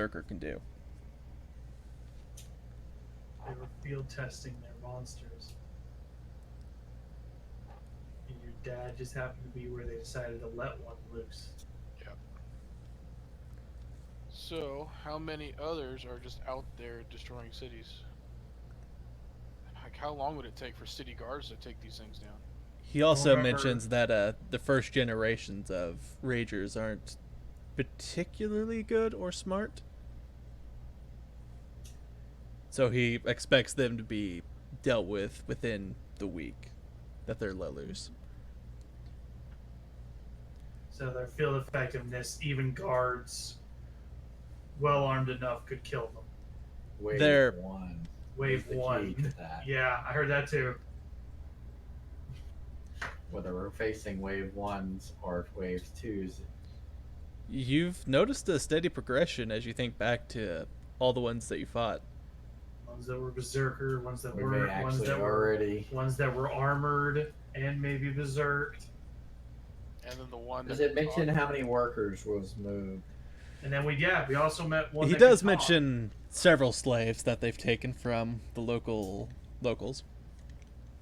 berserker can do. They were field testing their monsters. And your dad just happened to be where they decided to let one loose. Yep. So, how many others are just out there destroying cities? Like, how long would it take for city guards to take these things down? He also Remember- mentions that the first generations of Ragers aren't particularly good or smart. So he expects them to be dealt with within the week that they're let loose. So their field effectiveness, even guards well armed enough could kill them. Wave They're- one. Wave is the key one. to that. Yeah, I heard that too. Whether we're facing wave ones or wave twos, You've noticed a steady progression as you think back to all the ones that you fought. Ones that were berserker, ones that we were may ones actually that were already. ones that were armored and maybe berserked. And then the one Does that it mention how many workers was moved? And then we also met one. He that does could talk. mention several slaves that they've taken from the locals.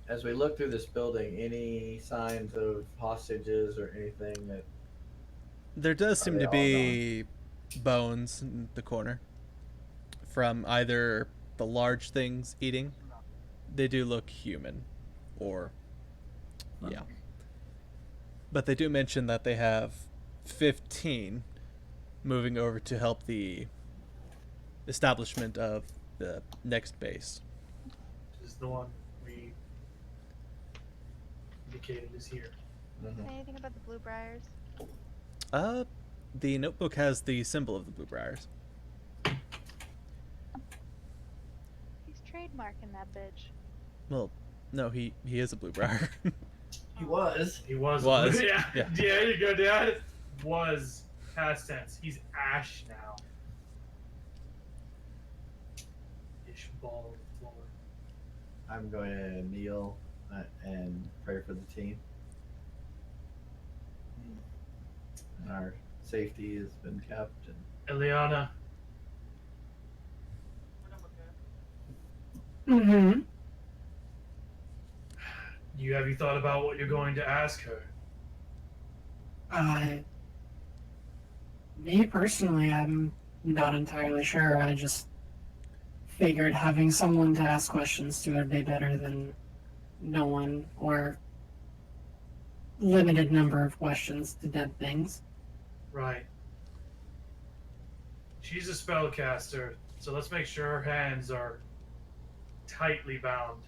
As we look through this building, any signs of hostages or anything that There does seem they to all be bones in the corner from either the large things eating. They do look human, or yeah. But they do mention that they have 15 moving over to help the establishment of the next base. This is the one we indicated is here. Mhm. Anything about the Blue Briars? The notebook has the symbol of the Blue Briars. He's trademarking that bitch. Well, no, he is a Blue Briar. He was. He was. Was. Yeah. Yeah. There you go, Dad. Was past tense. He's Ash now. Ish ball on the floor. I'm going to kneel and pray for the team. And our safety has been kept. And Eliana. Mm-hmm. Have you thought about what you're going to ask her? Me personally, I'm not entirely sure. I just figured having someone to ask questions to would be better than no one or limited number of questions to dead things. Right. She's a spellcaster, so let's make sure her hands are tightly bound.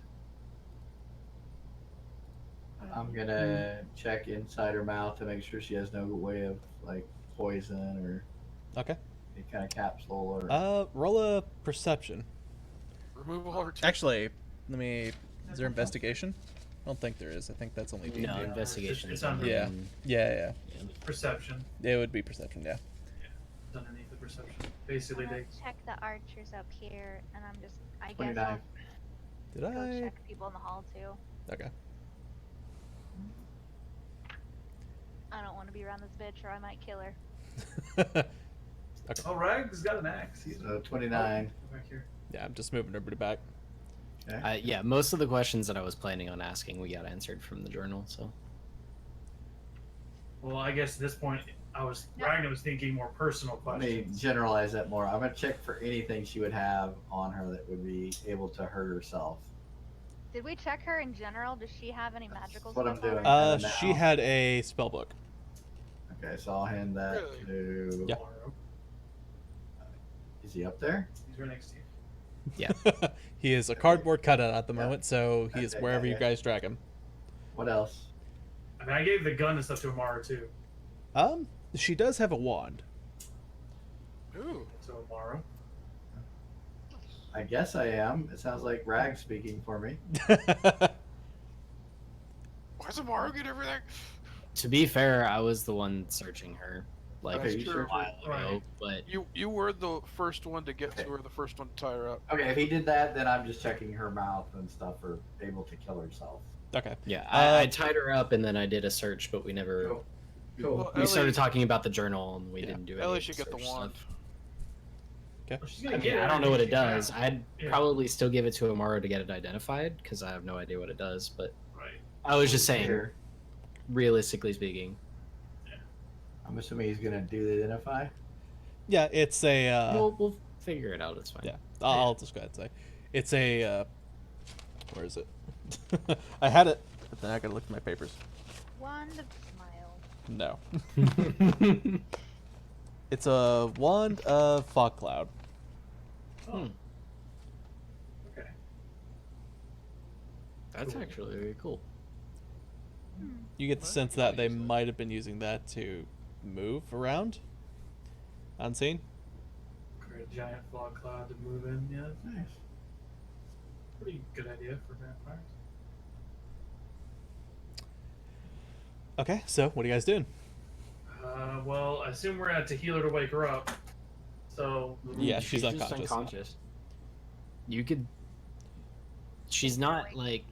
I'm going to check inside her mouth to make sure she has no way of like poison or Okay. any kind of capsule or. Roll a perception. remove all her teeth? Actually, let me. Is there investigation? I don't think there is. I think that's only D&D. No, investigation. It's is under- Yeah. Yeah. Perception. It would be perception. Yeah. It's underneath the perception. Basically, I'm gonna they. check the archers up here, and I guess 29. I'll Did go I? check people in the hall too. Okay. I don't want to be around this bitch, or I might kill her. Okay. Oh, Rag's got an axe. He's So 29. back here. Yeah, I'm just moving everybody back. Okay. Yeah, most of the questions that I was planning on asking, we got answered from the journal. So Well, I guess at this point, No. Ragnar was thinking more personal Let me questions. generalize that more. I'm going to check for anything she would have on her that would be able to hurt herself. Did we check her in general? Does she have any magical what I'm stuff on doing. her? Now. She had a spell book. Okay, so I'll hand that to. Yeah. Is he up there? He's right next to you. yeah, He is a cardboard cutout at the moment, so he is Okay, wherever you okay. guys drag him. What else? I mean, I gave the gun and stuff to Amara too. She does have a wand. Ooh. So Amara. I guess I am. It sounds like Rag speaking for me. Why does Amaru get everything? to be fair, I was the one searching her like Okay, That's you true. sure? a while ago, Right. but You were the first one to get Okay. to her, the first one to tie her up. Okay, if he did that, then I'm just checking her mouth and stuff for able to kill herself. Okay. yeah, Uh, I tied her up and then I did a search, but we never. Cool. Cool. Well, We started Ellie- talking about the journal and we Yeah. didn't do any. Ellie of should the get the search wand. stuff. Well, she's gonna I mean, get I don't know what it everything she does. found. I'd Yeah. probably still give it to Amara to get it identified because I have no idea what it does. But Right. I was just saying, Here, realistically speaking, I'm assuming he's gonna do the identify. Yeah, it's a. we'll figure it out. It's fine. Yeah, I'll just go ahead and say, it's a. Where is it? I had it, but then I gotta look at my papers. Wand of smile. No. It's a wand of fog cloud. Oh. Okay. That's Cool. actually very cool. You get the Well, sense you that could they use it. might have been using that to move around, unseen. Create a giant fog cloud to move in. Yeah, that's nice. Pretty good idea for vampires. Okay, so what are you guys doing? Well, I assume we're at to heal her to wake her up. So Yeah, she's just unconscious. unconscious. You could. She's not like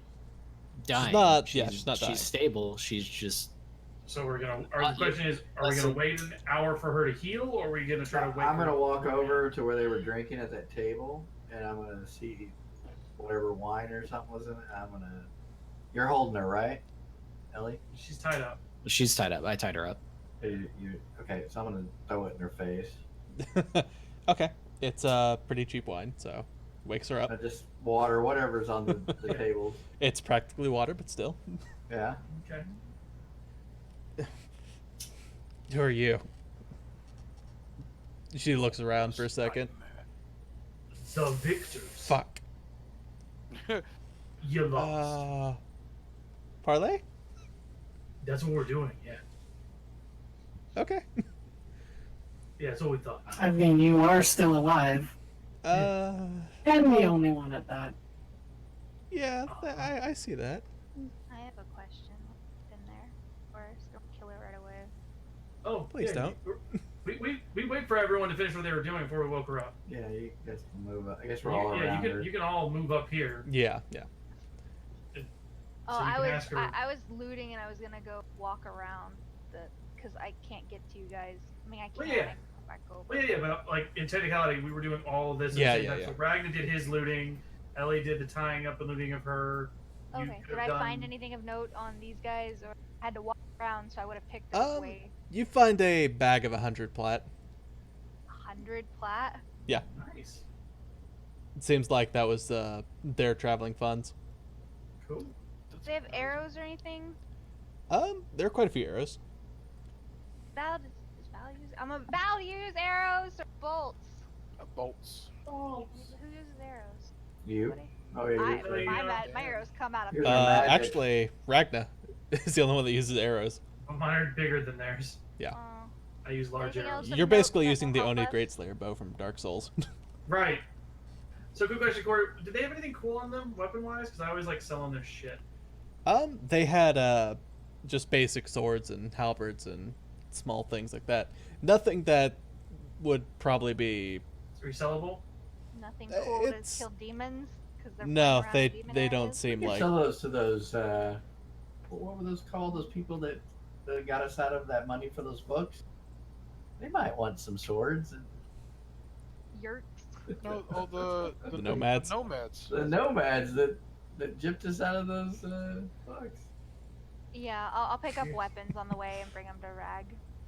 dying. She's not dying. She's stable. She's just. we're gonna. Uh, The question is, are we listen. gonna wait an hour for her to heal, or are we gonna try to wait? I'm gonna walk over to where they were drinking at that table, and I'm gonna see whatever wine or something was in it. I'm gonna. You're holding her, right, Ellie? She's tied up. She's tied up. I tied her up. Okay, so I'm gonna throw it in her face. Okay, it's pretty cheap wine, so wakes her up. Just water, whatever's on the tables. It's practically water, but still. Yeah. Okay. Who are you? She looks around for a second. The victors. Fuck. You lost. Parlay? That's what we're doing. Yeah. Okay. Yeah, that's what we thought. I mean, you are still alive, Uh, and the only one at that. yeah, I see that. I have a question. What's in there? Or just don't kill it right away. Oh, Please yeah, don't. We wait for everyone to finish what they were doing before we woke her up. Yeah, you guys can move up. I guess we're all Yeah, around her. you can all move up here. Yeah, yeah. Oh, So you I can was ask her- I was looting and I was gonna go walk around because I can't get to you guys. I mean, I Well, can't. yeah. I can come back over. Well, yeah, but like in technicality, we were doing all of this at Yeah, the same yeah, time. yeah. So Ragnar did his looting. Ellie did the tying up and looting of her. You Okay. could Did have I find done- anything of note on these guys, or I had to walk around, so I would have picked this way. You find a bag of 100 plat. 100 plat. Nice. It seems like that was their traveling funds. Cool. Do they have arrows or anything? There are quite a few arrows. Values. I'm about to use arrows or bolts. Bolts. Who uses arrows? You? Nobody? Oh yeah, I, you're you my, know, bad, my arrows come out of. You're magic. Actually, Ragna is the only one that uses arrows. Mine are bigger than theirs. Yeah. I use large Anything arrows. else? You're note basically that using the will help Oni us? Greatslayer bow from Dark Souls. Right. So, good question, Corey. Did they have anything cool on them, weapon-wise? Because I always like selling their shit. They had just basic swords and halberds and small things like that. Nothing that would probably be. It's resellable. Nothing cool to it's- kill demons because they're No, flying around they demon they don't areas? seem You like. sell those to those. What were those called? Those people that got us out of that money for those books. They might want some swords. Yurts. No, the nomads? The nomads. The nomads that gypped us out of those books. Yeah, I'll pick up weapons on the way and bring them to Rag.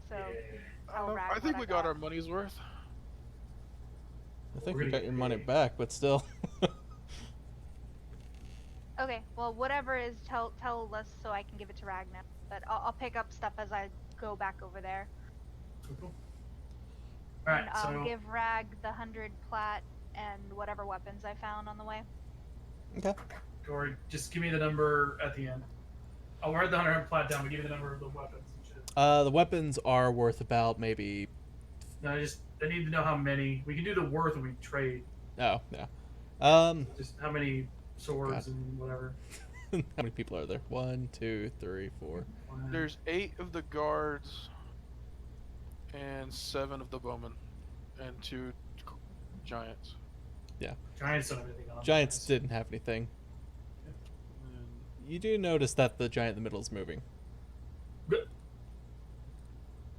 So I, don't know, Rag I think what we got our money's worth. I think you got your money back, but still. Okay, well, whatever is, tell us so I can give it to Ragnar. But I'll pick up stuff as I go back over there. Cool. All right, And I'll so give Rag the 100 plat and whatever weapons I found on the way. Okay. Corey, just give me the number at the end. I'll write the 100 plat down, but give me the number of the weapons and shit. The weapons are worth about maybe. No, I need to know how many. We can do the worth when we trade. Oh, yeah. Just how many swords God. and whatever. How many people are there? 1, 2, 3, 4. There's 8 of the guards, and 7 of the bowmen, and 2 giants. Giants don't have anything on. Giants them. didn't have anything. You do notice that the giant in the middle is moving.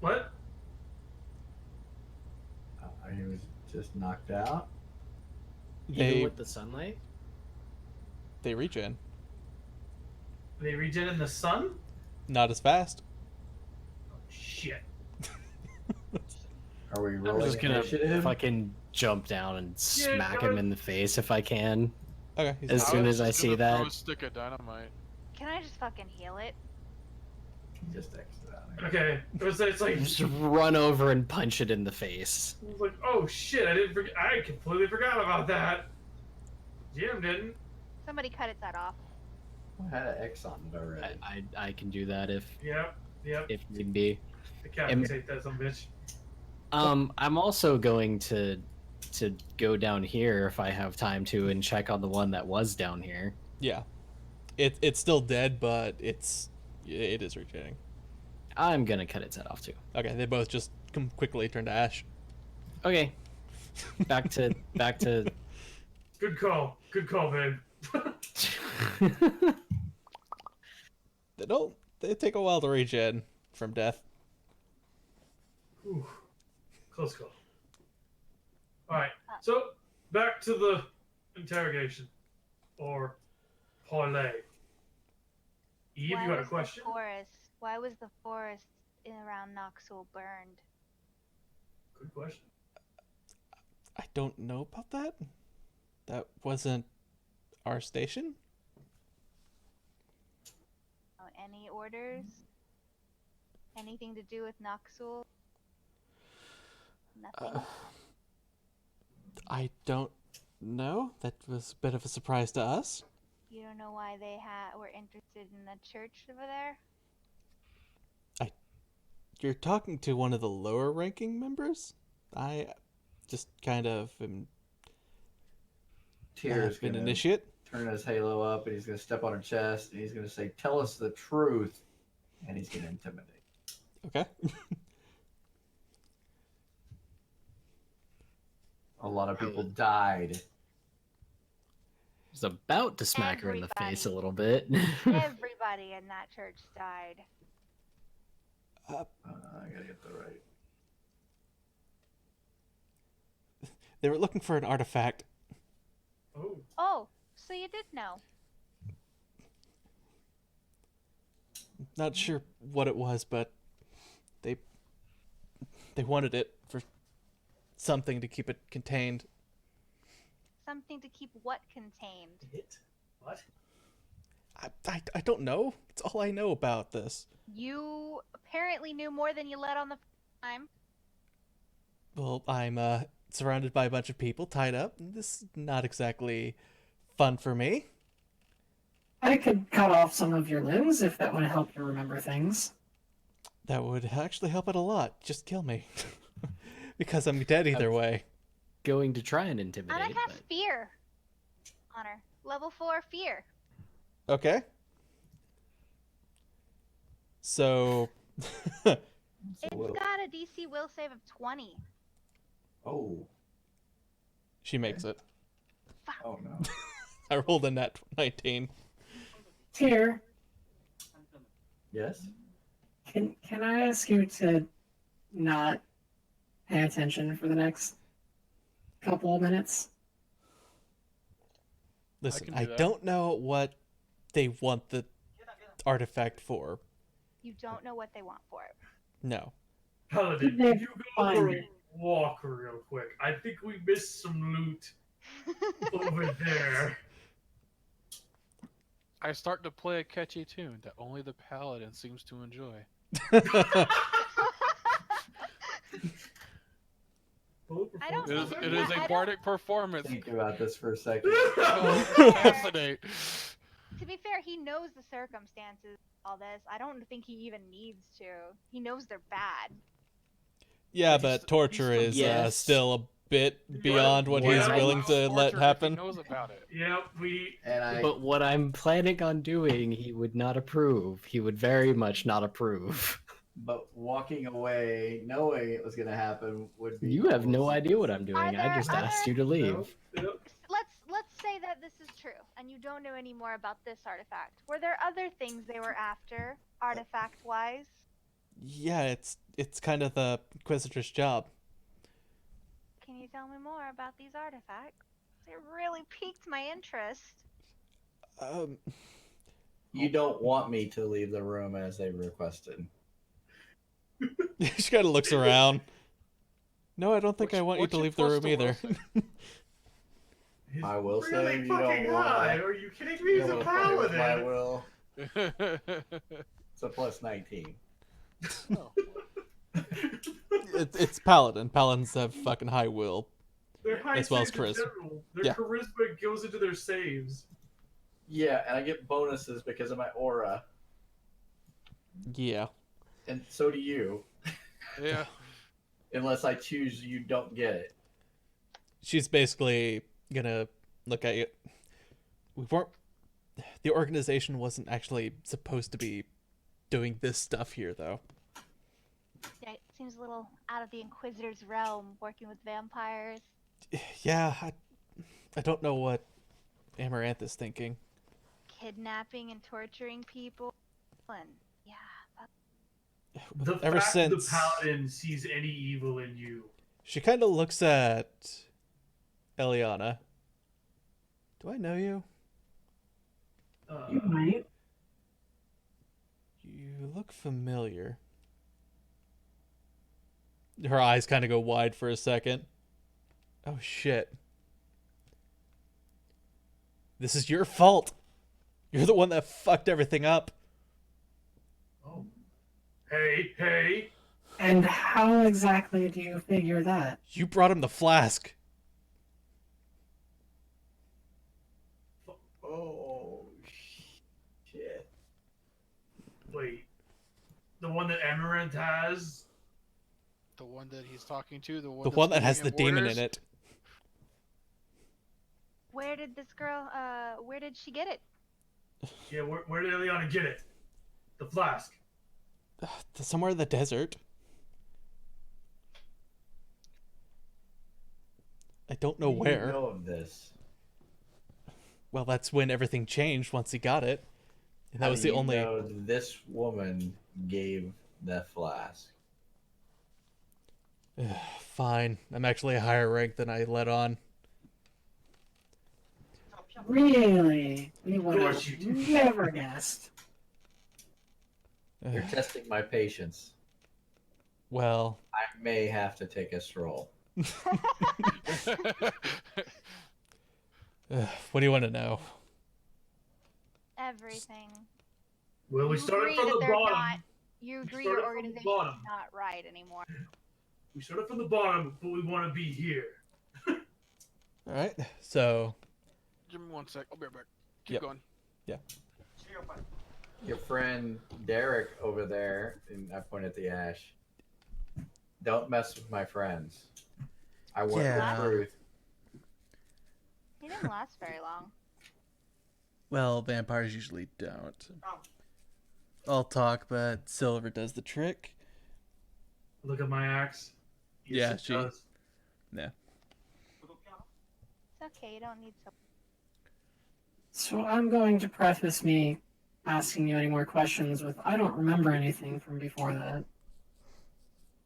What? He was just knocked out. Even They with the sunlight? regen. They regen in the sun? Not as fast. Oh, shit. Are we I'm rolling just gonna initiative? fucking jump down and smack go him in the face if I can. Okay. He's As not- soon was as I just see gonna throw that- a stick of dynamite. Can I just fucking heal it? Just exit out. Okay. It's like, Just run over and punch it in the face. I was like, oh shit! I completely forgot about that. Jim didn't. Somebody cut its head off. I had an X on it already. I can do that if Yep. if need be. Decapitate that some bitch. I'm also going to go down here if I have time to and check on the one that was down here. Yeah. It's still dead, but it is regenerating. I'm gonna cut its head off too. Okay, they both just quickly turn to ash. Okay. Back to Good call, babe. They take a while to regen from death. Ooh, close call. All right, so back to the interrogation, or parlay. Eve, Why you got a was question? Why was the forest in around Knoxville burned? Good question. I don't know about that. That wasn't our station. Oh, any orders? Anything to do with Knoxville? Nothing. I don't know. That was a bit of a surprise to us. You don't know why they were interested in the church over there? You're talking to one of the lower ranking members? I just kind of am Tyr's an gonna initiate. turn his halo up, and he's gonna step on her chest, and he's gonna say, "Tell us the truth," and he's gonna intimidate. Okay. A lot of people died. was about to smack her in the face a little bit. Everybody in that church died. I gotta get the right. They were looking for an artifact. Oh, Oh, so you did know. Not sure what it was, but they wanted it for something to keep it contained. Something to keep what contained? it? What? I don't know. It's all I know about this. You apparently knew more than you let on the time. Well, I'm surrounded by a bunch of people tied up. This is not exactly fun for me. I could cut off some of your limbs if that would help you remember things. That would actually help it a lot. Just kill me. Because I'm dead either way. Going to try and intimidate. And I have but- fear. Honor. Level 4 fear. Okay. So It's Will. got a DC will save of 20. Oh, she makes it. oh no. I rolled a nat 19. Tyr, Yes. can I ask you to not pay attention for the next couple of minutes? Listen, can do I that. don't know what they want the artifact for. You don't know what they want for it. No. Paladin, They're could you go for a fine. walk real quick? I think we missed some loot over there. I start to play a catchy tune that only the paladin seems to enjoy. I don't It is, think it you're- is I a don't- bardic performance. Think about this for a second. Oh, fascinate. To be fair, he knows the circumstances of all this. I don't think he even needs to. He knows they're bad. Yeah, He's but st- torture he's is still- Yes. still a bit beyond what he's Yeah. willing to let Torture if happen. He knows about it. Yep, we. And I But what I'm planning on doing, he would not approve. He would very much not approve. but walking away knowing it was gonna happen would be You have no almost- idea what I'm doing. I there just asked other- you to leave. Nope, yep. Let's say that this is true, and you don't know any more about this artifact. Were there other things they were after, artifact-wise? Yeah, it's kind of the Inquisitor's job. can you tell me more about these artifacts? It really piqued my interest. You don't want me to leave the room as they requested. She kind of looks around. No, I don't think I want you What's to your leave the plus room to will either. save? He's I will really say you fucking don't wanna- high. Are you kidding me? You He's a wanna play with my paladin. will. It's a plus 19. Oh, It's paladin. Paladins have fucking high will. Their high As well as saves in charisma. general. Their Yeah. charisma goes into their saves. Yeah, and I get bonuses because of my aura, Yeah. and so do you. yeah. Unless I choose, you don't get it. She's basically gonna look at you. We weren't. The organization wasn't actually supposed to be doing this stuff here, though. Yeah, it seems a little out of the Inquisitor's realm, working with vampires. Yeah, I don't know what Amaranth is thinking. Kidnapping and torturing people. And yeah, The Ever fact since the paladin sees any evil in you. she kind of looks at Eliana. Do I know you? You might. You look familiar. Her eyes kind of go wide for a second. Oh shit. This is your fault. You're the one that fucked everything up. Oh. Hey. And how exactly do you figure that? You brought him the flask. Oh, shit. Wait. The one that Amaranth has? The one that he's talking to, the one, The that's one that has the giving him demon orders? in it. where did this girl? Where did she get it? Yeah, where did Eliana get it? The flask. Somewhere in the desert. I don't know How do you where. know of this? Well, that's when everything changed once he got it. And that How was do the you only. know this woman gave the flask? Fine. I'm actually a higher rank than I let on. Really? We would course have you do. never guessed. You're testing my patience. Well, I may have to take a stroll. what do you want to know? Everything. Well, we You started agree from that the they're bottom. not- You We agree started your from the organization's bottom. not right anymore. We started from the bottom, but we want to be here. All right. So, Give me 1 sec. I'll be right back. Keep Yep. going. Your friend Derek over there, and I point at the ash. Don't mess with my friends. I want Yeah. the truth. He didn't last very long. well, vampires usually don't. I'll talk, but Silver does the trick. Look at my axe. Yeah, it she- does. It's okay. You don't need so. So I'm going to preface me asking you any more questions with I don't remember anything from before that.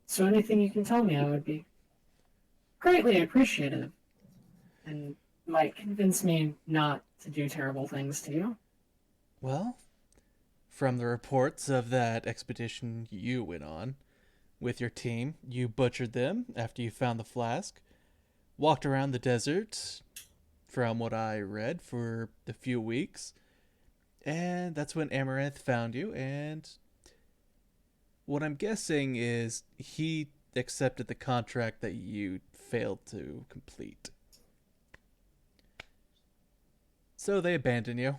So anything you can tell me, I would be greatly appreciative. And might convince me not to do terrible things to you. Well, from the reports of that expedition you went on with your team, you butchered them after you found the flask, walked around the desert, from what I read, for a few weeks, and that's when Amaranth found you, and what I'm guessing is he accepted the contract that you failed to complete. So they abandoned you.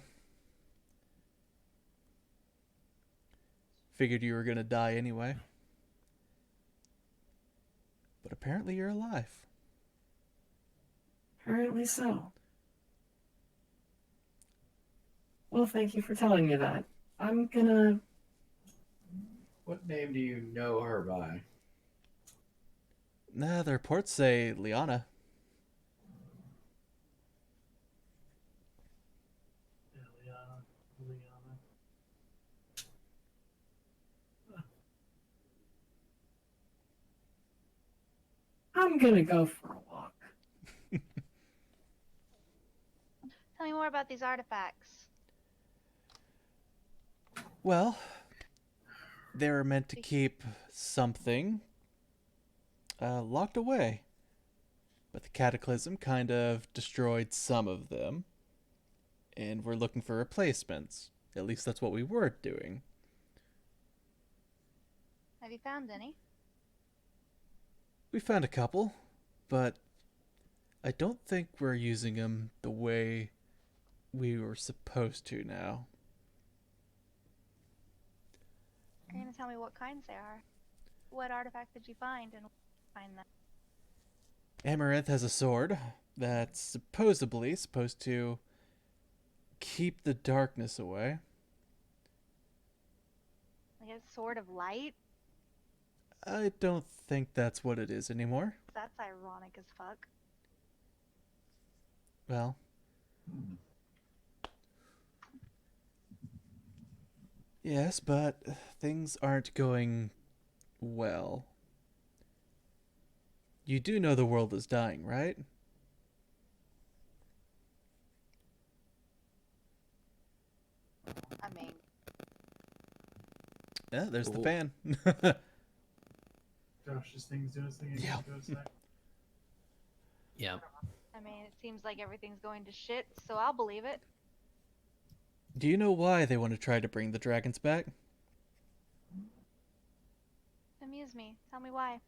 Figured you were gonna die anyway. But apparently you're alive. Apparently so. Well, thank you for telling me that. I'm gonna. What name do you know her by? Nah, the reports say Liana. Yeah, Liana. I'm gonna go for a walk. Tell me more about these artifacts. Well, they were meant to keep something locked away. But the cataclysm kind of destroyed some of them. And we're looking for replacements. At least that's what we were doing. Have you found any? We found a couple, but I don't think we're using them the way we were supposed to now. Are you gonna tell me what kinds they are? What artifact did you find and find them? Amaranth has a sword that's supposedly supposed to keep the darkness away. Like a sword of light? I don't think that's what it is anymore. That's ironic as fuck. Well, yes, but things aren't going well. You do know the world is dying, right? I mean, Yeah, there's the Cool. fan. Gosh, this thing's doing this thing again. Yeah. Go a sec. Yeah. it seems like everything's going to shit, so I'll believe it. Do you know why they want to try to bring the dragons back? Amuse me. Tell me why.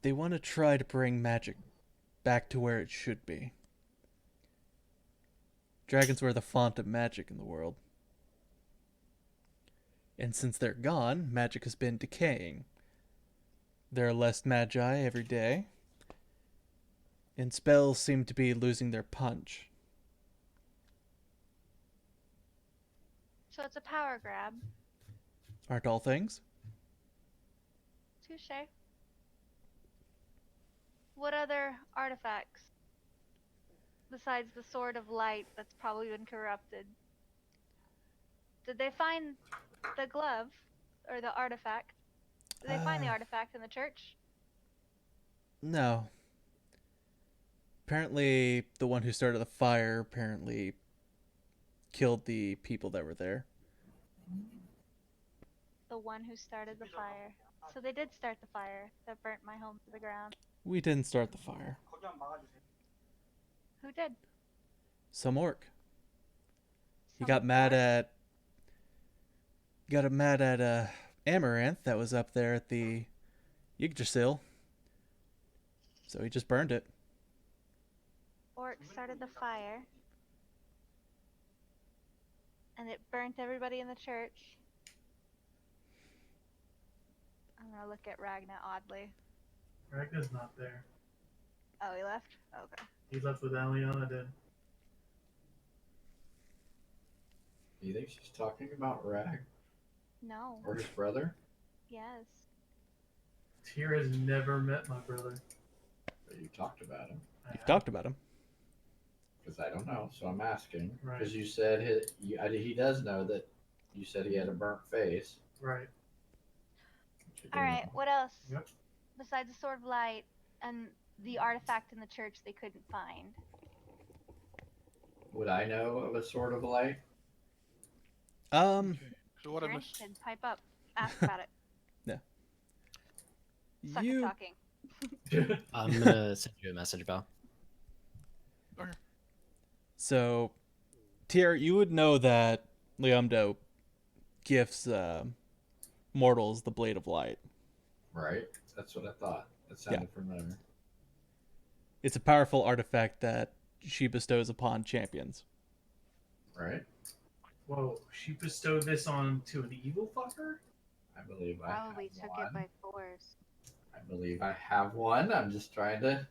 They want to try to bring magic back to where it should be. Dragons were the font of magic in the world. And since they're gone, magic has been decaying. There are less magi every day, and spells seem to be losing their punch. So it's a power grab. Aren't all things? Touche. What other artifacts? Besides the Sword of Light that's probably been corrupted. Did they find the glove? Or the artifact? Did they find the artifact in the church? No. Apparently, the one who started the fire apparently killed the people that were there. The one who started the fire. So they did start the fire that burnt my home to the ground. We didn't start the fire. Who did? Some orc. He Some got mad orc? at... Got mad at Amaranth that was up there at the Yggdrasil. So he just burned it. Orc started the fire. And it burnt everybody in the church. I'm gonna look at Ragna oddly. Ragna's not there. Oh, he left? Okay. He left with Aliana, did. Do you think she's talking about Rag No. or his brother? Yes. Tyr has never met my brother. But you talked about him. You've talked about him. Because I don't know, so I'm asking. Right. Because you said he does know that you said he had a burnt face. Right. which I Alright, didn't know. what else? Yep. Besides the Sword of Light and the artifact in the church they couldn't find. Would I know of a sword of light? So what If I you're missed? interested, pipe up. Ask about it. Suck at talking. I'm gonna send you a message, Val. So, Tyr, you would know that Leomdo gifts mortals the Blade of Light. Right. That's what I thought. That sounded familiar. It's a powerful artifact that she bestows upon champions. Right. Whoa, she bestowed this on to an evil fucker? I believe I Probably have took one. it by force. I believe I have one. I'm just trying to.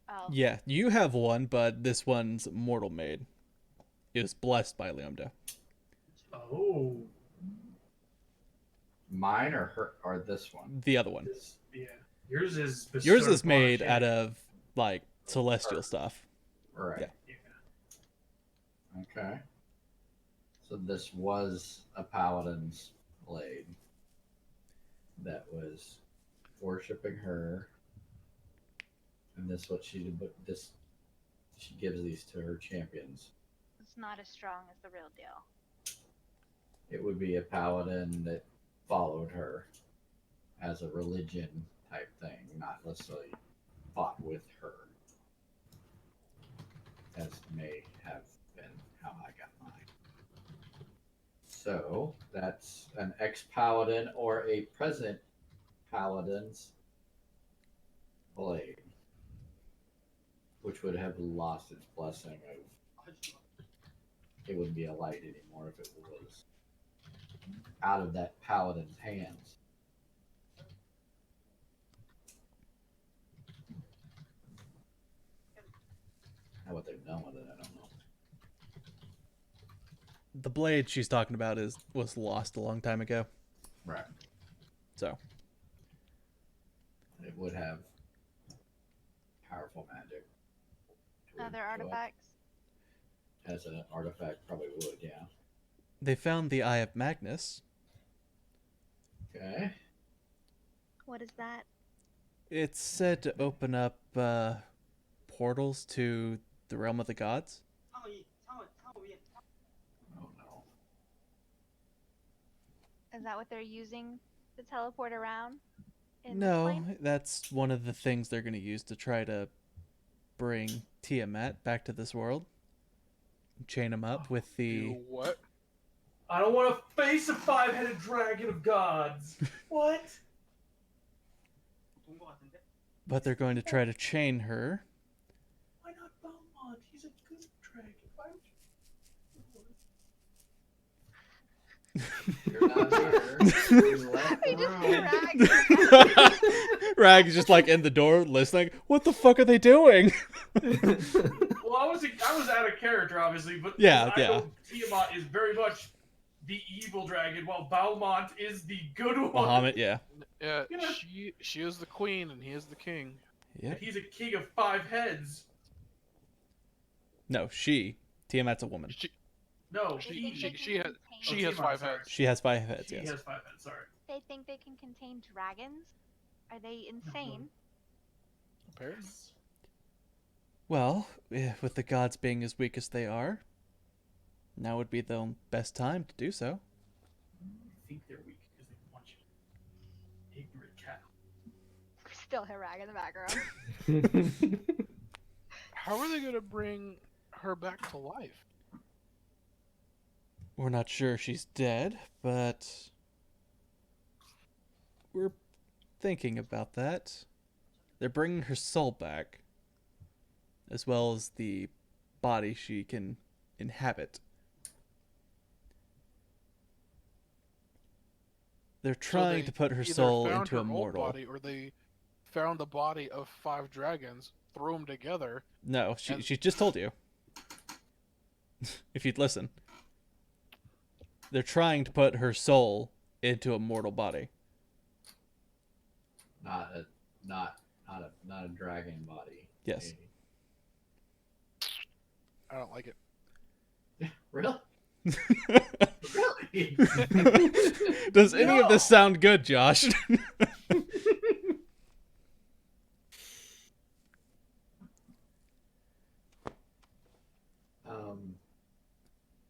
Oh. Yeah, you have one, but this one's mortal made. It was blessed by Leomdo. Oh. Mine or her or this one? The other one. This, yeah. Yours is bestowed Yours is upon a made out champion. of, like, celestial stuff. Right. Yeah. Yeah. Okay. So this was a paladin's blade that was worshiping her, and this what she did. But this she gives these to her champions. It's not as strong as the real deal. It would be a paladin that followed her as a religion type thing, not necessarily fought with her, as may have been how I got mine. So that's an ex-paladin or a present paladin's blade, which would have lost its blessing of it wouldn't be a light anymore if it was out of that paladin's hands. Now what they've done with it, I don't know. The blade she's talking about was lost a long time ago. Right. So It would have powerful magic. It would Other go up artifacts? as an artifact, probably would, yeah. they found the Eye of Magnus. Okay. What is that? It's said to open up portals to the realm of the gods. Oh no. Is that what they're using to teleport around? In this No, plane? that's one of the things they're going to use to try to bring Tiamat back to this world. Chain him up with the... You what? I don't want to face a 5-headed dragon of gods. What? But they're going to try to chain her. Why not Belmont? He's a good dragon. Why would you... You're not here. You left I the just room. dragged. Rag's just like in the door listening. What the fuck are they doing? Well, I was out of character, obviously, but Yeah, I yeah. know Tiamat is very much the evil dragon, while Balmont is the good one. Bahamut, yeah. Yeah, You know- she is the queen and he is the king. Yeah. He's a king of 5 heads. No, she. Tiamat's a woman. She No, They he. think they she can has- contain- she has Tiamat, 5 sorry. heads. She has 5 heads, He yes. has 5 heads. Sorry. They think they can contain dragons? Are they insane? Apparently. Well, with the gods being as weak as they are, now would be the best time to do so. I think they're weak because they want you. Ignorant cat. Still hear Rag in the background. How are they gonna bring her back to life? We're not sure she's dead, but we're thinking about that. They're bringing her soul back, as well as the body she can inhabit. They're trying they to put her either soul found into her a old mortal. body, or they found the body of 5 dragons, threw them together. No, And- she just told you. If you'd listen. They're trying to put her soul into a mortal body. Not a dragon body. Yes. I don't like it. Really? Really? Does any of this sound good, Josh?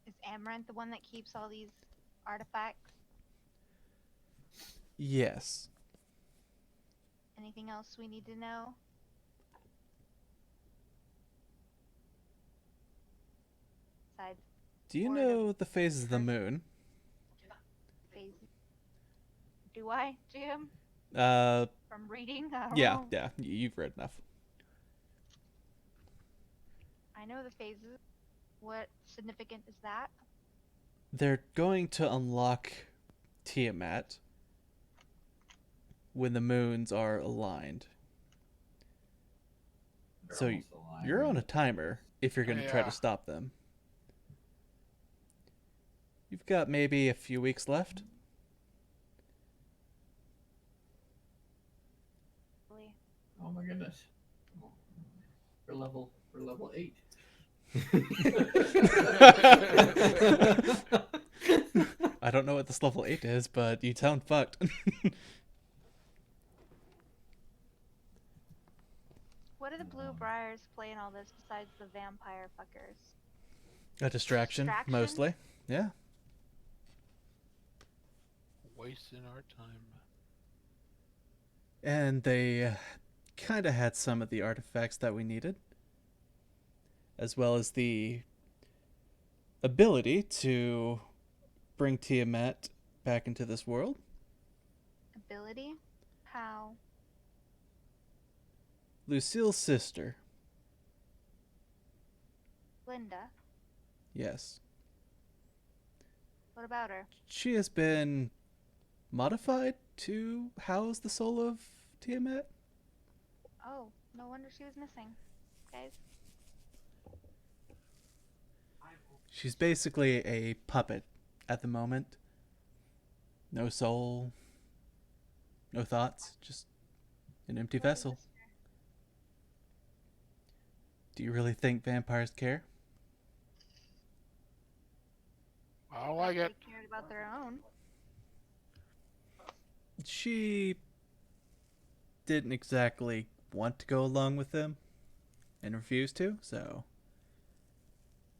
Is Amaranth the one that keeps all these artifacts? Yes. Anything else we need to know? Besides Do you Or know the phases of the moon? phases. Do I, Jim? Uh, From reading? I don't yeah, know. yeah. You've read enough. I know the phases. What significant is that? They're going to unlock Tiamat when the moons are aligned. They're So almost aligned. You're on a timer if you're going to try Yeah. to stop them. You've got maybe a few weeks left. Really? Oh my goodness. We're level 8. I don't know what this level 8 is, but you sound fucked. What do the blue briars play in all this besides the vampire fuckers? A distraction, Distraction? mostly. Yeah. Wasting our time. And they kind of had some of the artifacts that we needed, as well as the ability to bring Tiamat back into this world. Ability? How? Lucille's sister. Linda? Yes. What about her? She has been modified to house the soul of Tiamat. Oh, no wonder she was missing. Guys? She's basically a puppet at the moment. No soul, no thoughts, just an empty vessel. Do you really think vampires care? I don't like it. They cared about their own. She didn't exactly want to go along with them and refused to, so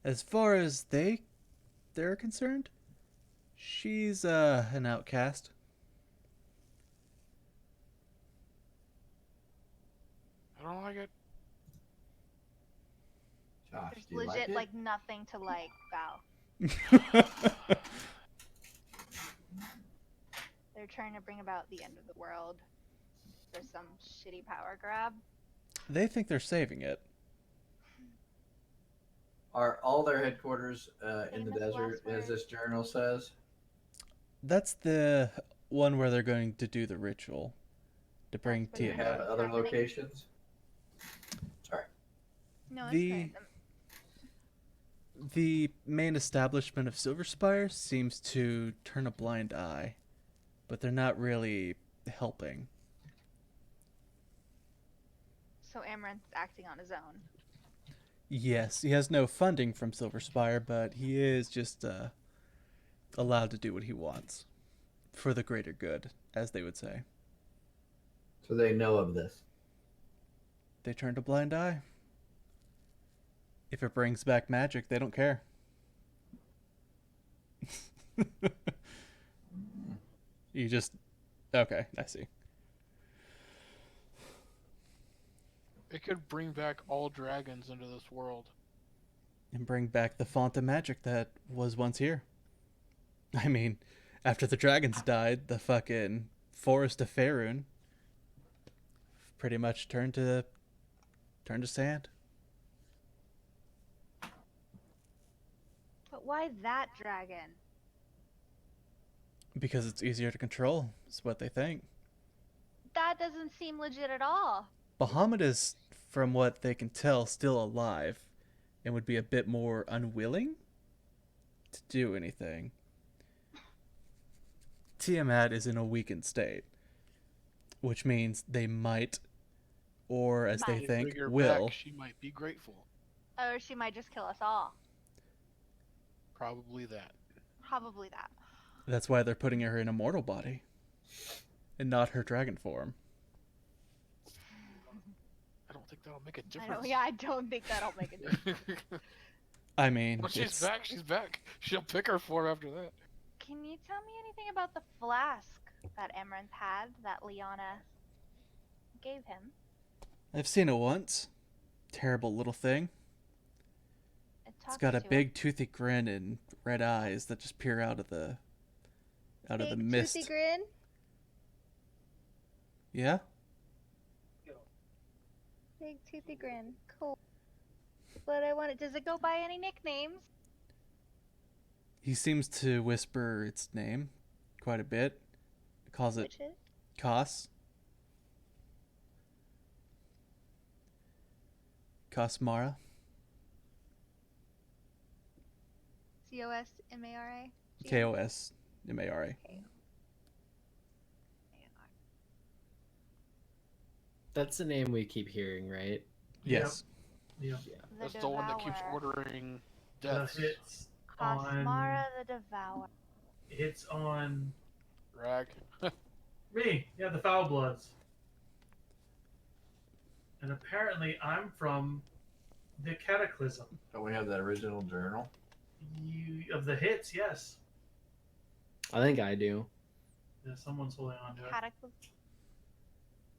as far as they're concerned, she's an outcast. I don't like it. Josh, There's do you legit like it? nothing to like, Val. They're trying to bring about the end of the world for some shitty power grab. They think they're saving it. Are all their headquarters in the Famous desert, last as words. this journal says? That's the one where they're going to do the ritual to bring That's where Do you they're Tiamat. have other happening. locations? Sorry. No, it's The- good. The main establishment of Silver Spire seems to turn a blind eye, but they're not really helping. So Amaranth's acting on his own. Yes, he has no funding from Silver Spire, but he is just allowed to do what he wants for the greater good, as they would say. So they know of this. They turned a blind eye. If it brings back magic, they don't care. You just... Okay, I see. It could bring back all dragons into this world. And bring back the font of magic that was once here. I mean, after the dragons died, the fucking forest of Faerun pretty much turned to sand. But why that dragon? Because it's easier to control, is what they think. That doesn't seem legit at all. Bahamut is, from what they can tell, still alive and would be a bit more unwilling to do anything. Tiamat is in a weakened state, which means they might, or as they Might. They think, bring her will. back, she might be grateful. Or she might just kill us all. Probably that. Probably that. That's why they're putting her in a mortal body and not her dragon form. I don't think that'll make a I difference. don't, yeah, I don't think that'll make a difference. I mean, Once she's back, she's back. She'll pick her form after that. Can you tell me anything about the flask that Amaranth had that Liana gave him? I've seen it once. Terrible little thing. It It's talks got a to big toothy grin and red eyes that just peer out of the Big mist. toothy grin. Yeah? Big toothy grin. Cool. But I want it. Does it go by any nicknames? He seems to whisper its name quite a bit. Calls it Which is? Kos. Kosmara. Cosmara. Kosmara. That's the name we keep hearing, right? Yes. Yeah. That's the one that keeps ordering The deaths. hits on Cosmara the Devourer. hits on Rag. me. Yeah, the Foul Bloods. And apparently, I'm from the Cataclysm. Don't we have that original journal? Of the hits, yes. I think I do. Yeah, someone's holding on to it. Cataclysm.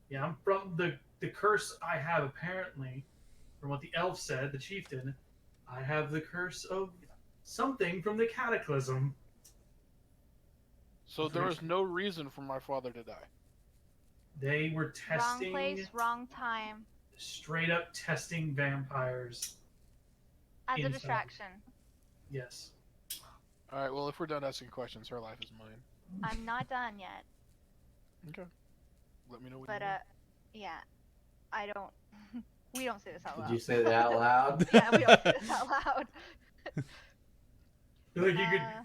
Yeah, I'm from the curse I have apparently, from what the elf said, the chieftain. I have the curse of something from the Cataclysm. So there was no reason for my father to die. They were testing, Wrong place, wrong time. straight up testing vampires. As a Inside. distraction. Yes. All right. Well, if we're done asking questions, her life is mine. I'm not done yet. Okay. Let me know when But you're done. yeah. I don't we don't say this out loud. Did you say that out loud? Yeah, we don't say this out loud. Like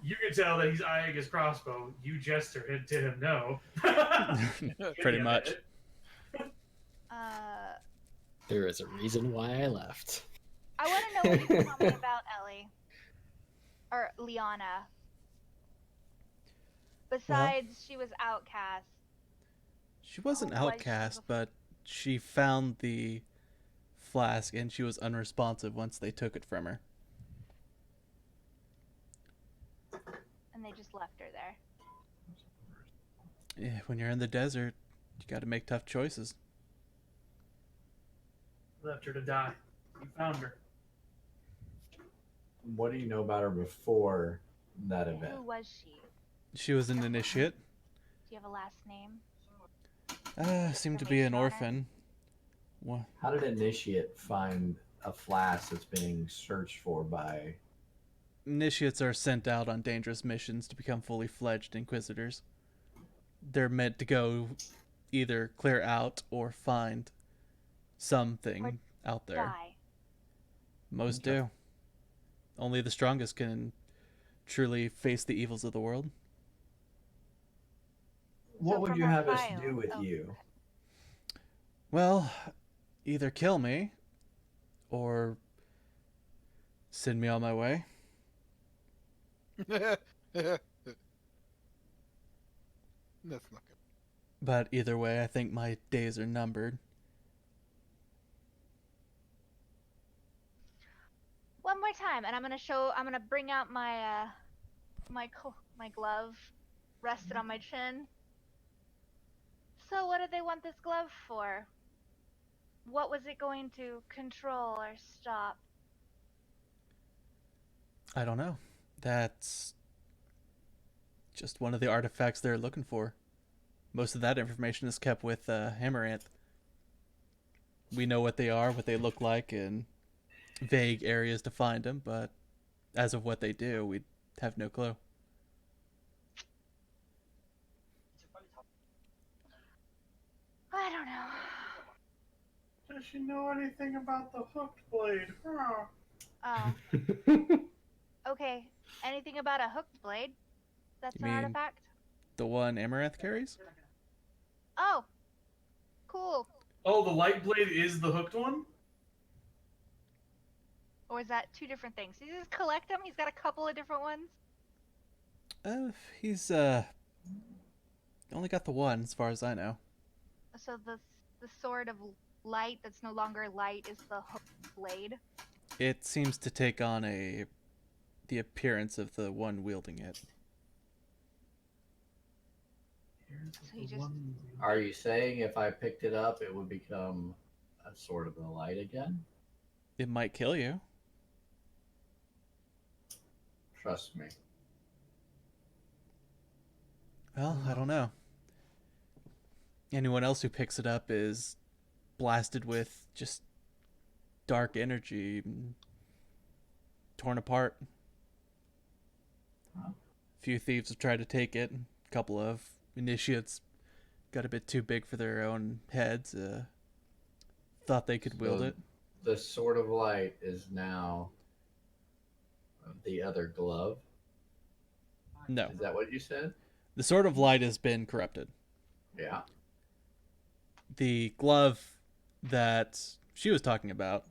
you could tell that he's eyeing his crossbow. You jester to him no. Pretty much. There is a reason why I left. I want to know what you can tell me about Ellie. Or Liana. Besides, she was outcast. She wasn't Oh, was she outcast, before? but she found the flask and she was unresponsive once they took it from her. And they just left her there. Yeah, when you're in the desert, you got to make tough choices. Left her to die. You found her. What do you know about her before that event? Who was she? She was an initiate. Do you have a last name? Seemed to be an Information on her? orphan. What? How did Initiate find a flask that's being searched for by... Initiates are sent out on dangerous missions to become fully fledged inquisitors. They're meant to go either clear out or find something Or out there. Die. Most Okay. do. Only the strongest can truly face the evils of the world. What So would from you her have us file- do with oh. you? Well, either kill me or send me on my way. That's not good. But either way, I think my days are numbered. One more time, and I'm gonna bring out my my glove, rested on my chin. So what did they want this glove for? What was it going to control or stop? I don't know. That's just one of the artifacts they're looking for. Most of that information is kept with Amaranth. We know what they are, what they look like, and vague areas to find them, but as of what they do, we have no clue. I don't know. Does she know anything about the hooked blade? Huh. Oh, okay. Anything about a hooked blade? That's You an mean- artifact? The one Amaranth carries? Oh, cool. Oh, the light blade is the hooked one? Or is that two different things? Did you just collect them? He's got a couple of different ones? He's only got the one as far as I know. So the sword of light that's no longer light is the hooked blade? It seems to take on the appearance of the one wielding it. So you just- Are you saying if I picked it up, it would become a Sword of the Light again? It might kill you. Trust me. Well, I don't know. Anyone else who picks it up is blasted with just dark energy, torn apart. Huh. A few thieves have tried to take it. A couple of initiates got a bit too big for their own heads. Thought they could wield So it. The Sword of Light is now the other glove. No. Is that what you said? The Sword of Light has been corrupted. Yeah. The glove that she was talking about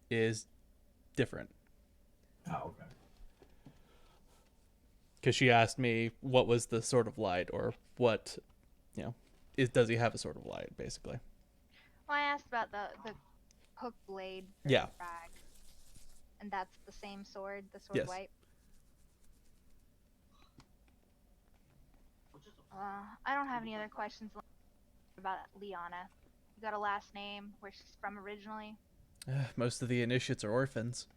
is different. Oh, okay. Because she asked me what was the Sword of Light, or what, does he have a Sword of Light, basically. Well, I asked about the hook blade for Yeah. Rag, and that's the same sword, the sword Yes. wipe. I don't have any other questions about Liana. You got a last name, where she's from originally? Most of the initiates are orphans.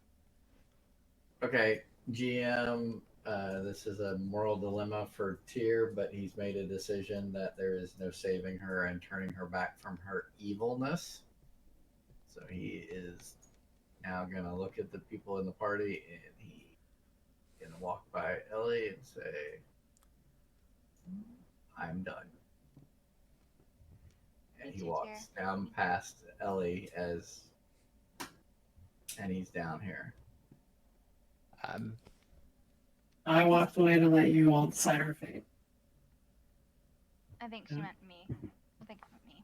Okay, GM. This is a moral dilemma for Tyr, but he's made a decision that there is no saving her and turning her back from her evilness. So he is now gonna look at the people in the party and he's gonna walk by Ellie and say, "I'm done." And Me he too, walks down past Ellie and he's down here. I walked away to let you all decide her fate. I think she meant me. I think me.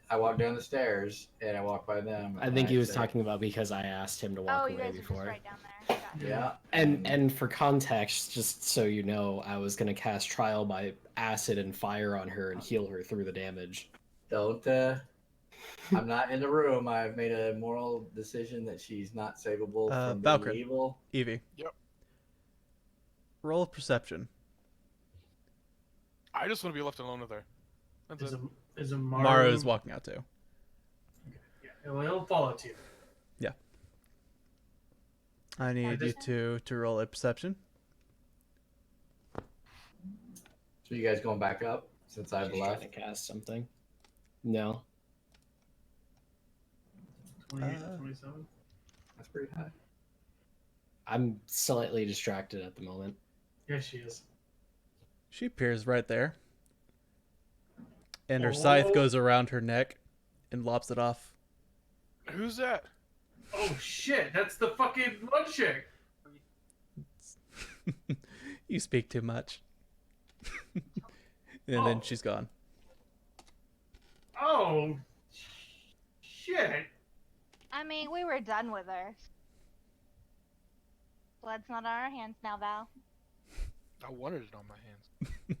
I walked down the stairs and I walked by them. I and think he was said, talking about because I asked him to walk Oh, you away guys are before. just right down there. Gotcha. Yeah. And for context, just so you know, I was gonna cast trial by acid and fire on her and heal her through the damage. Don't. I'm not in the room. I've made a moral decision that she's not savable from being Valkyrie. evil. Evie. Yep. Roll perception. I just want to be left alone with her. That's it. Is a Maru? Mara's walking out too. Yeah, well, he'll follow Tyr. I need you to roll a perception. So you guys going back up since I've She's trying left? to cast something. No. 28, 27. That's pretty high. I'm slightly distracted at the moment. Yes, she is. She appears right there. And her scythe goes around her neck and lops it off. Who's that? Oh shit! That's the fucking blood chick. You speak too much. And then she's gone. Oh shit! I mean, we were done with her. Blood's not on our hands now, Val. I wanted it on my hands.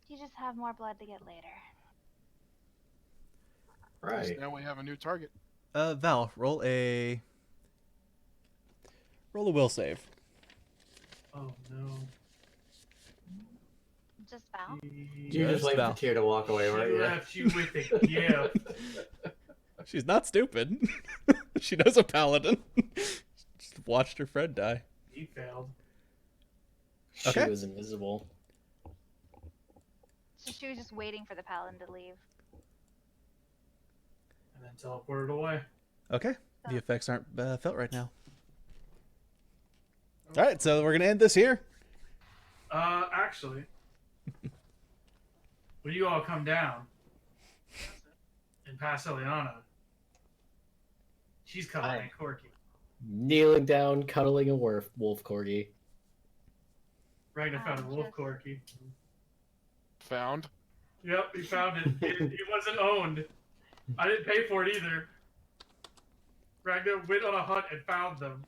You just have more blood to get later. Right. Now we have a new target. Val, roll a will save. Oh no. Just Val? You just wait Val. for Tyr to walk away, She weren't you? left you with a gift. She's not stupid. She knows a paladin. Just watched her friend die. He failed. She Okay. was invisible. So she was just waiting for the paladin to leave. And then teleported away. Okay. The effects aren't felt right now. All right, so we're gonna end this here. Actually, when you all come down and pass Eliana, she's cuddling Hi. Corky. Kneeling down, cuddling a wolf corgi. Ragnar found a wolf just- Corky. Found. Yep, he found it. It wasn't owned. I didn't pay for it either. Ragnar went on a hunt and found them.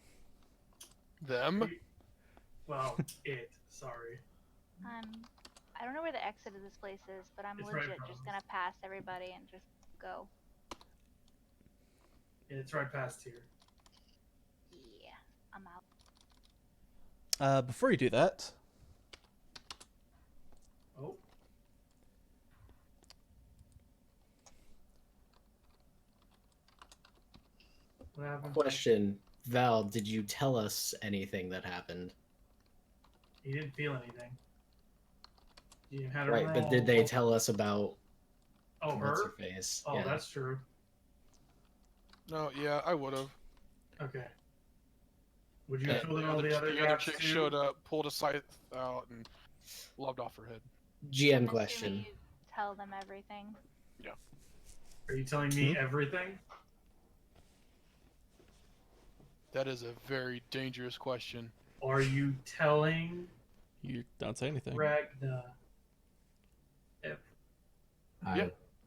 Them? Well, it. Sorry. I don't know where the exit of this place is, but I'm It's right in legit front just of gonna pass everybody and just go. Yeah, it's right past here. Yeah, I'm out. Before you do that, Oh. What happened? Question, Val, did you tell us anything that happened? He didn't feel anything. You had a Right, but did they tell us about Oh, what's her her? face? Oh, Yeah. that's true. No, yeah, I would have. Okay. Would you have told all the other the other guys chick too? showed up, pulled a scythe out, and lobbed off her head. GM I'm question. assuming you tell them everything. Are you telling me everything? That is a very dangerous question. Are you telling you don't say anything. Ragna?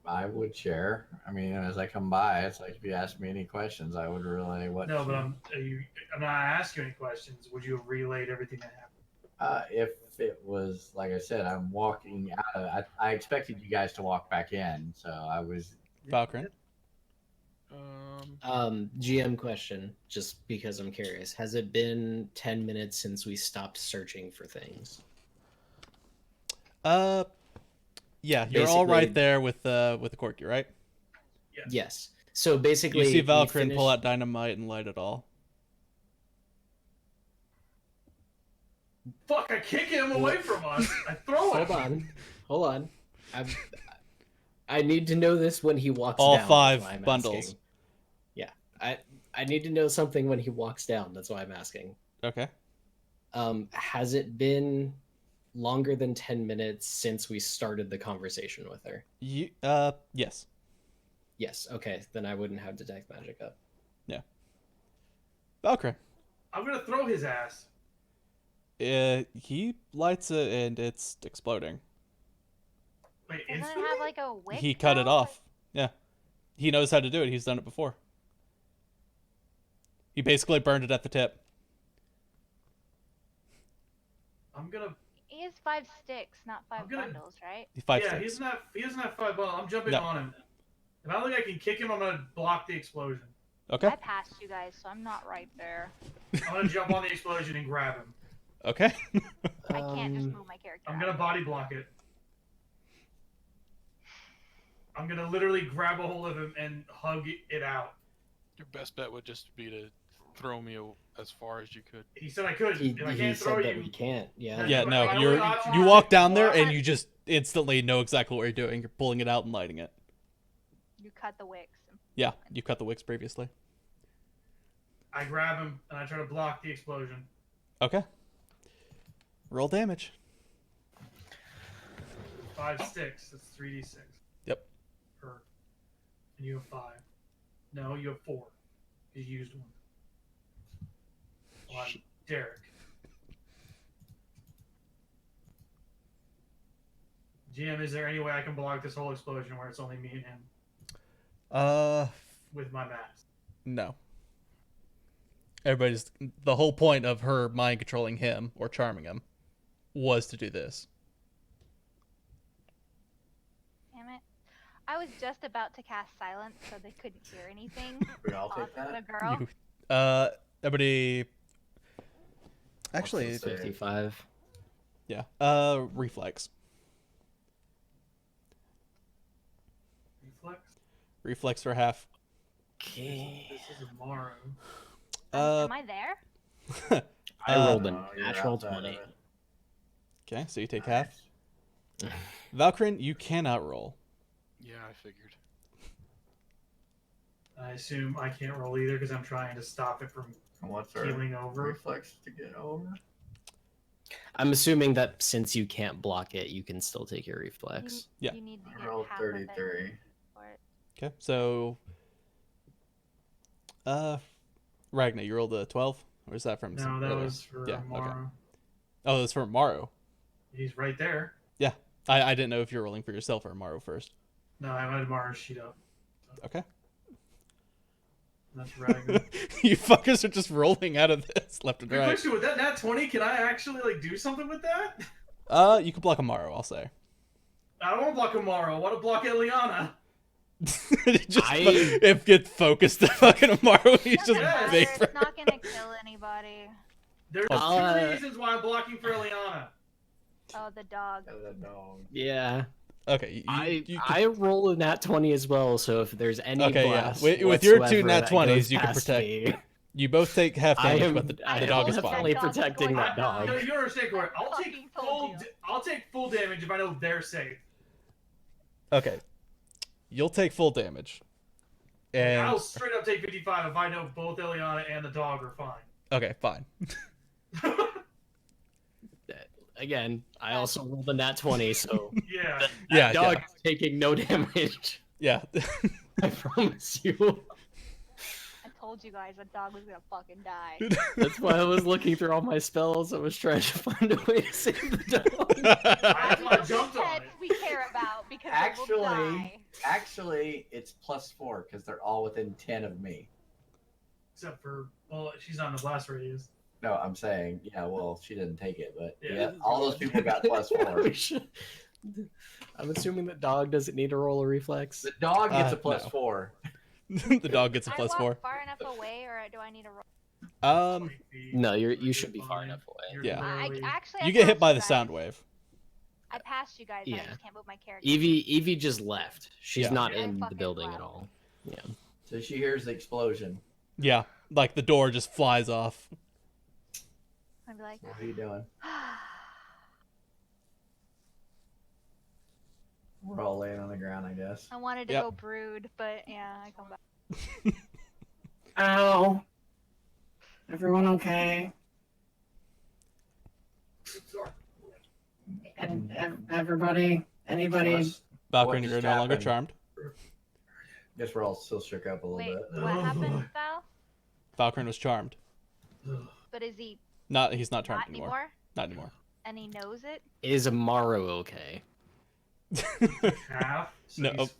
I would share. I mean, as I come by, it's like if you ask me any questions, I would relay what. No, but I'm not asking you any questions. Would you have relayed everything that happened? If it was like I said, I'm walking out. I expected you guys to walk back in, so I was. Valkyrin. GM question, just because I'm curious. Has it been 10 minutes since we stopped searching for things? Yeah, you're all right Basically- there with the corky, right? Yes. So basically, You see we Valkyrin pull finished- out dynamite and light it all. Fuck! I kick him away from us. I throw him. Hold on. I need to know this when he walks All down. that's 5 why I'm bundles. asking. Yeah, I need to know something when he walks down. That's why I'm asking. Okay. Has it been longer than 10 minutes since we started the conversation with her? Yes. Yes. Okay, then I wouldn't have detect magic up. Valkyrin. I'm gonna throw his ass. He lights it and it's exploding. Wait, Doesn't it instantly? have like a wick? He cut it though? off. Yeah. He knows how to do it. He's done it before. He basically burned it at the tip. I'm gonna. He has 5 sticks, not 5 I'm gonna- bundles, right? 5 Yeah, sticks. he doesn't have 5 bundles. I'm jumping No. on him. If I don't think I can kick him, I'm gonna block the explosion. Okay. I passed you guys, so I'm not right there. I'm gonna jump on the explosion and grab him. Okay. I can't just move my character. I'm out gonna of it. body block it. I'm gonna literally grab a hold of him and hug it out. Your best bet would just be to throw me as far as you could. He said I could. He If I can't said throw that you, we can't. Yeah. Yeah, But no, my you only option is walk to down there block and it. you just instantly know exactly what you're doing. You're pulling it out and lighting it. You cut the wicks. Yeah, you cut the wicks previously. I grab him and I try to block the explosion. Okay. Roll damage. 5 sticks. That's 3d6. Yep. Per. And you have 5. No, you have 4. You used one. Well, I'm Derek. GM, is there any way I can block this whole explosion where it's only me and him with my mask? No. The whole point of her mind controlling him or charming him was to do this. Damn it. I was just about to cast silence so they couldn't hear anything. We all off take of that. the girl. Everybody. Actually, What's the save? 55. yeah. Reflex. Reflex? Reflex for half. Okay. This is a Maru. Am I there? I rolled a Oh, you're natural outside of 20. it. Okay, so you take half. Valkyrin, you cannot roll. Yeah, I figured. I assume I can't roll either because I'm trying to stop it from And what's our keeling over. reflex to get over? I'm assuming that since you can't block it, you can still take your You, reflex. Yeah. you need to I get rolled half of it 33. for it. Okay, so Ragnar, you rolled a 12, or is that from? No, that earlier? was for Yeah, okay. Maru. Oh, that's from Maru. He's right there. Yeah, I didn't know if you were rolling for yourself or Maru first. No, I had Maru's sheet up. Okay. That's Ragnar. You fuckers are just rolling out of this left and Good right. question. With that nat 20, can I actually like do something with that? You can block a Maru, I'll say. I don't want to block Amaru. I want to block Eliana. If get focused the fucking Maru, he's just Doesn't Yeah. matter, vapor. it's not gonna kill anybody. There's Uh, 2 reasons why I'm blocking for Eliana. Oh, the dog. The dog. Yeah. Okay, I roll a nat 20 as well, so if there's any Okay, yeah. blast With your two whatsoever nat that 20s, goes you can past protect. me, You both take half I damage, am, but the I dog am is fine. definitely That dog is protecting going that to die. dog. No, you don't understand, Corey. I'll I take fucking told you. I'll take full damage if I know they're safe. Okay, you'll take full damage. And I'll straight up take 55 if I know both Eliana and the dog are fine. okay, fine. Again, I also rolled a nat 20, so Yeah. that Yeah, dog yeah. is taking no damage. Yeah. I promise you. I told you guys that dog was gonna fucking die. That's why I was looking through all my spells. I was trying to find a way to save the dog. That's why I Those jumped on pets it. we care about because they will die. Actually, it's +4 because they're all within 10 of me. Except for, well, she's not in the blast radius. No, I'm saying, yeah, well, she didn't take it, but Yeah. yeah, all those people got +4. We should- I'm assuming that dog doesn't need to roll a reflex. The dog gets a No. +4. The dog gets a I plus walk 4. far enough away, or do I need to roll? 20 feet. No, you You're should be far fine. enough away. You're Yeah. literally- Actually, You I get hit passed by you the guys. sound wave. I passed you guys. And I Yeah. just can't move my character. Evie just left. She's Yeah. not I in the fucking building left. at all. Yeah. So she hears the explosion. Yeah, like the door just flies off. I'd be like, What are you doing? We're all laying on the ground, I guess. I wanted to Yep. go brood, but yeah, I come back. Ow. Everyone okay? And everybody? Anybody? What Valkyrie, just you're no longer happened? charmed. Guess we're all still shook up a little Wait, bit. what happened, Val? Valkyrie was charmed. But is he He's not charmed not anymore. anymore? Not anymore. And he knows it? Is Amaru okay? half. So No. he's-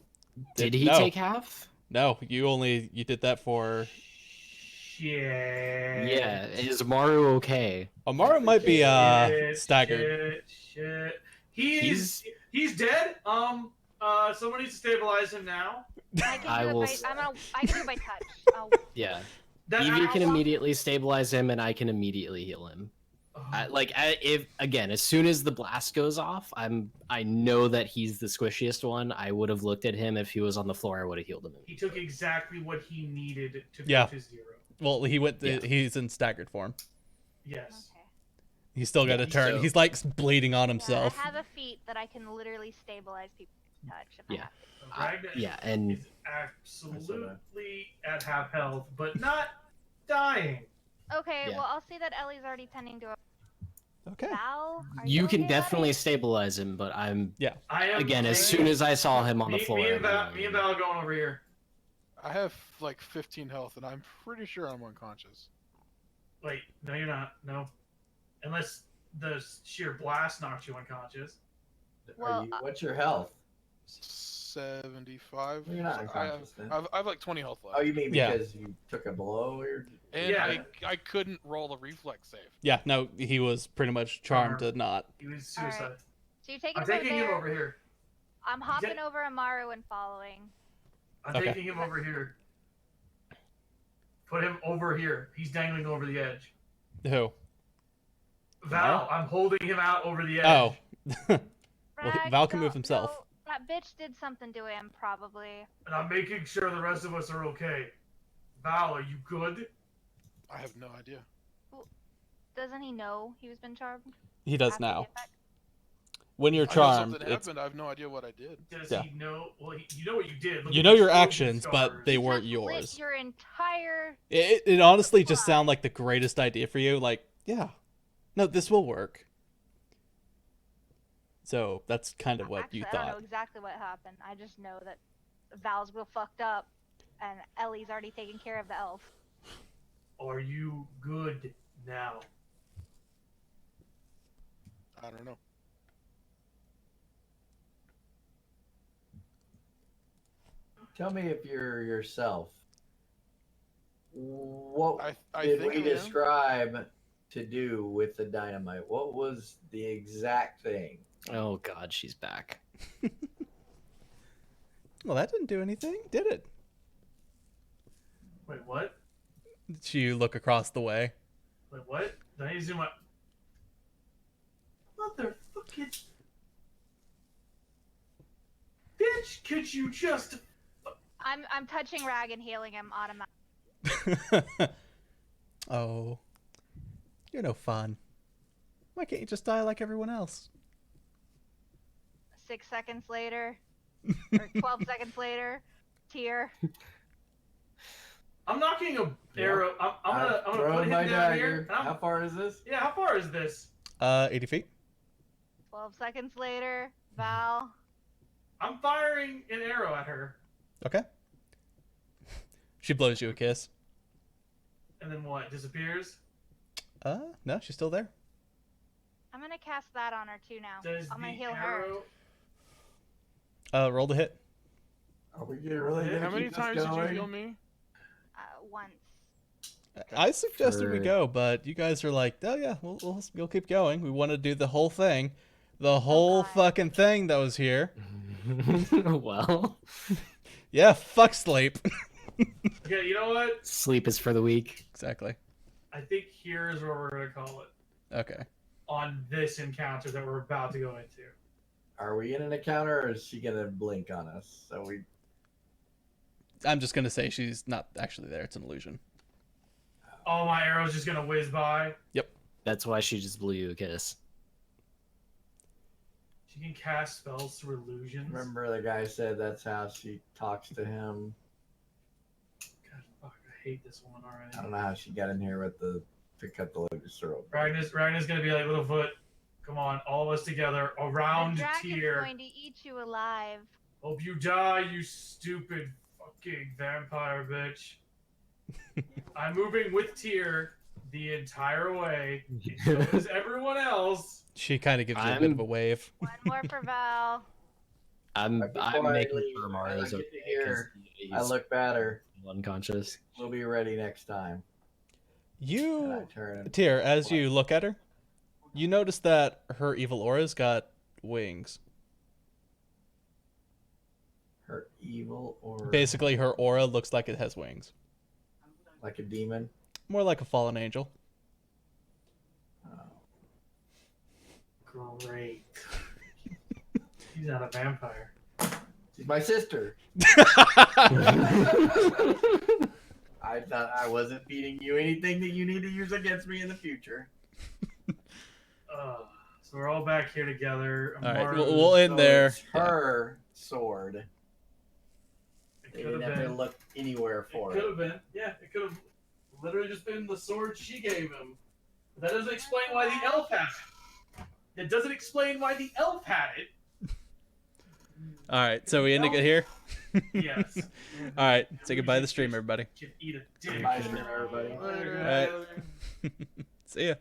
Did he No. take half? No, you did that for. Shit. Yeah. Is Amaru okay? Amaru might be Shit, staggered. Shit. He's dead. Someone needs to stabilize him now. I can I do will it by, I can do it by touch. Yeah. That Evie I- can immediately stabilize him, and I can immediately heal him. As soon as the blast goes off, I know that he's the squishiest one. I would have looked at him if he was on the floor. I would have healed him. He took exactly what he needed to Yeah. go to 0. Well, he went. Yeah. He's in staggered form. Yes. Okay. He's still got to Yeah, turn. so- He's like bleeding on Yeah, himself. I have a feat that I can literally stabilize people with touch. If I Yeah. have to. Ragnar Yeah, and is absolutely at half health, but not dying. Okay, Yeah. well, I'll see that Ellie's already tending to a Okay. Val. Are you can okay, definitely buddy? stabilize him. But I am again, as soon as I saw him on the floor, Me and Val, I'm me and Val are going over here. I have like 15 health, and I'm pretty sure I'm unconscious. Wait, no, you're not. No, unless the sheer blast knocks you unconscious. Well, What's your health? 75. You're not So unconscious then. I have like 20 health left. Oh, you mean Yeah. because you took a blow? Or... And Yeah. I couldn't roll the reflex save. Yeah. No, he was pretty much charmed to not. He was All right. suicide. So you're taking I'm him over taking him there. over here. I'm hopping over Amaru and following. I'm Okay. taking him over here. Put him over here. He's dangling over the edge. Who? Val, I'm holding him out over the edge. Oh. Well, Rag, Val can move don't- himself. no, that bitch did something to him, probably. And I'm making sure the rest of us are okay. Val, are you good? I have no idea. Doesn't he know he was been charmed? He does after the now. effect? When you're I know charmed, something it's happened. I have no idea what I did. Does Yeah. he know? Well, you know what you did. Look you at know the your explosion actions, but scars. they You weren't just yours. lit your entire. It honestly just sounded like the greatest idea for you. Like, yeah, no, this will work. So that's kind of what Actually, you I don't know thought. exactly what happened. I just know that Val's real fucked up, and Ellie's already taking care of the elf. Are you good now? I don't know. Tell me if you're yourself. What I did think we I am. describe to do with the dynamite? What was the exact thing? Oh God, she's back. Well, that didn't do anything, did it? Wait, what? You look across the way. Wait, what? Did I need to zoom out? Motherfucking bitch! Could you just? I'm touching Rag and healing him automatically. Oh, you're no fun. Why can't you just die like everyone else? 6 seconds later, or 12 seconds later, tear. I'm knocking a arrow. I'm gonna Throw put him my down dagger. here. and How far is this? Yeah, how far is this? 80 feet. 12 seconds later, Val. I'm firing an arrow at her, Okay. She blows you a kiss. and then what? Disappears. No, she's still there. I'm gonna cast that on her too now. Does I'm gonna the heal her. arrow? Roll the hit. Are we really Yeah, gonna How many keep this times did you going? heal me? Once. I suggested we For- go, but you guys are like, oh yeah, we'll keep going. We want to do the whole thing, the whole God. fucking thing that was here. Well, Yeah, fuck sleep. Okay, you know what? sleep is for the weak. Exactly. I think here's what we're gonna call it Okay. on this encounter that we're about to go into. Are we in an encounter, or is she gonna blink on us? So we. I'm just gonna say she's not actually there. It's an illusion. All my arrows just gonna whiz by. That's why she just blew you a kiss. She can cast spells through illusions. Remember the guy said that's how she talks to him. God, fuck, I hate this woman already. I don't know how she got in here with the to cut the lotus throat. Ragnar's gonna be like, Littlefoot, come on, all of us together around The dragon's Tyr. going to eat you alive. Hope you die, you stupid fucking vampire bitch. I'm moving with Tyr the entire way. And so is everyone else. She kind of gives you a bit of a wave. One more for Val. I'm Right before I making leave, sure I Mario's get okay to hear- because I he's look better. unconscious. We'll be ready next time. And I You, turn. Tyr, as you look at her, you notice that her evil aura's got wings. Her evil or Basically, her aura looks like it has wings. like a demon. More like a fallen angel. Oh. Great. She's not a vampire. She's my sister. I thought I wasn't feeding you anything that you need to use against me in the future. So we're all back here together. All right, Amaru's- we'll end So there. it's her sword. It They could didn't have have to been. look anywhere It for could it. have been. Yeah, it could have literally just been the sword she gave him. But that doesn't explain why the elf had it. It doesn't explain why the elf had it. All right, so we ending it here. Yes. All right, say goodbye to the stream, everybody. Can eat a dick. Bye, stream, everybody. Later. All right. See ya.